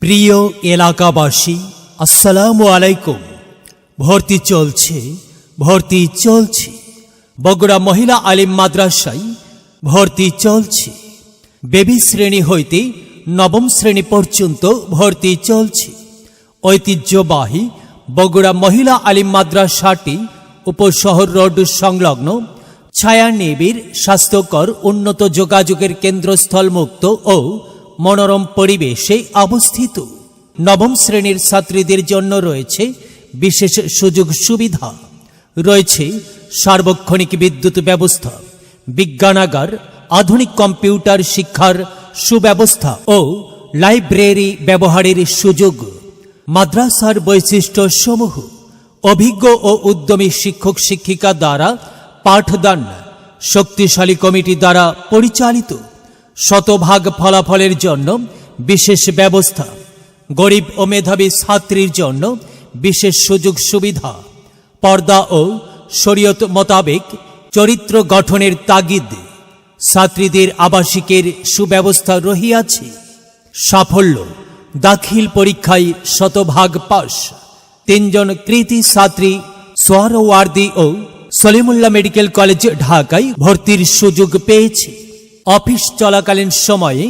প্রিয় এলাকাবাসী, আসসালামু আলাইকুম। ভর্তি চলছে বগুড়া মহিলা আলিম মাদ্রাসায় ভর্তি চলছে। বেবি শ্রেণী হইতে নবম শ্রেণী পর্যন্ত ভর্তি চলছে। ঐতিহ্যবাহী বগুড়া মহিলা আলিম মাদ্রাসাটি উপশহর রোড সংলগ্ন ছায়ানিবিড় স্বাস্থ্যকর উন্নত যোগাযোগের কেন্দ্রস্থল মুক্ত ও মনোরম পরিবেশে অবস্থিত। নবম শ্রেণীর ছাত্রীদের জন্য রয়েছে বিশেষ সুযোগ সুবিধা, রয়েছে সার্বক্ষণিক বিদ্যুৎ ব্যবস্থা, বিজ্ঞানাগার, আধুনিক কম্পিউটার শিক্ষার সুব্যবস্থা ও লাইব্রেরি ব্যবহারের সুযোগ। মাদ্রাসার বৈশিষ্ট্য সমূহ: অভিজ্ঞ ও উদ্যমী শিক্ষক শিক্ষিকা দ্বারা পাঠদান, শক্তিশালী কমিটি দ্বারা পরিচালিত, শতভাগ ফলাফলের জন্য বিশেষ ব্যবস্থা, গরিব ও মেধাবী ছাত্রীর জন্য বিশেষ সুযোগ সুবিধা, পর্দা ও শরীয়ত মোতাবেক চরিত্র গঠনের তাগিদ, ছাত্রীদের আবাসিকের সুব্যবস্থা রহিয়াছে। সাফল্য: দাখিল পরীক্ষায় শতভাগ পাস। 3 জন কৃতী ছাত্রী সোহরাওয়ার্দী ও সলিমুল্লাহ মেডিকেল কলেজ ঢাকায় ভর্তির সুযোগ পেয়েছে। অফিস চলাকালীন সময়ে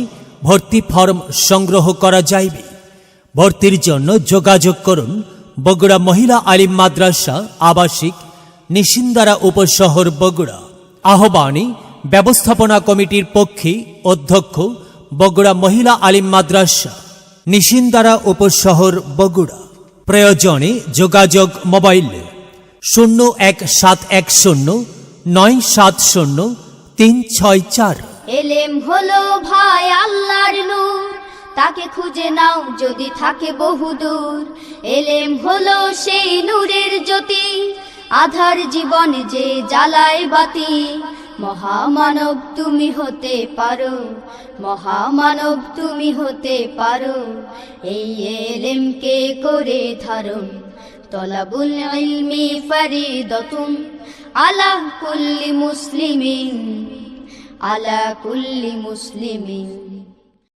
ভর্তি ফর্ম সংগ্রহ করা যাইবে। ভর্তির জন্য যোগাযোগ করুন বগুড়া মহিলা আলিম মাদ্রাসা আবাসিক, নিশিন্দারা উপশহর, বগুড়া। আহ্বানী ব্যবস্থাপনা কমিটির পক্ষে অধ্যক্ষ, বগুড়া মহিলা আলিম মাদ্রাসা, নিশিন্দারা উপশহর, বগুড়া। প্রয়োজনে যোগাযোগ মোবাইল 01710970364। এলেম হলো ভাই আল্লাহর নূর, তাকে খুঁজে নাও যদি থাকে বহুদূর। এলেম হলো সেই নূরের জ্যোতি, আধার জীবনে যে জ্বালায় বাতি। মহামানব তুমি হতে পারো, মহামানব তুমি হতে পারো। এই এলেমকে করে ধারণ, তলাবুল ইলমি ফরিদাতুন আলা কুল্লি মুসলিমিন, আলা কুল্লি মুসলিমিন।